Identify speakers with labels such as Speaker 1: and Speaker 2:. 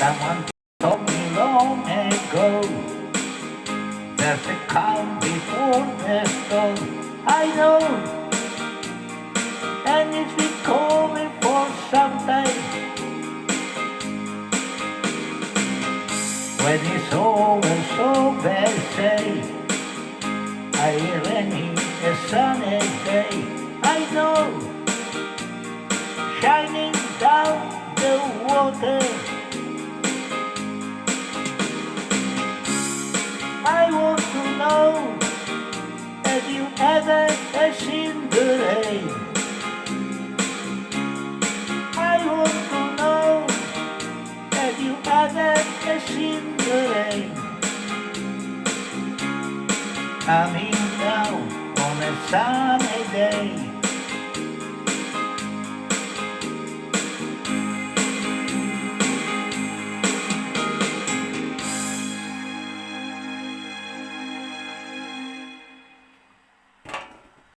Speaker 1: Someone told me long ago, there's a calm before the storm. I know, and it's been coming for some time. When it's over, so they say, I rainy a sunny day. I know, shining down the water. I want to know, have you ever seen the rain? I want to know, have you ever seen the rain? Coming down on a summer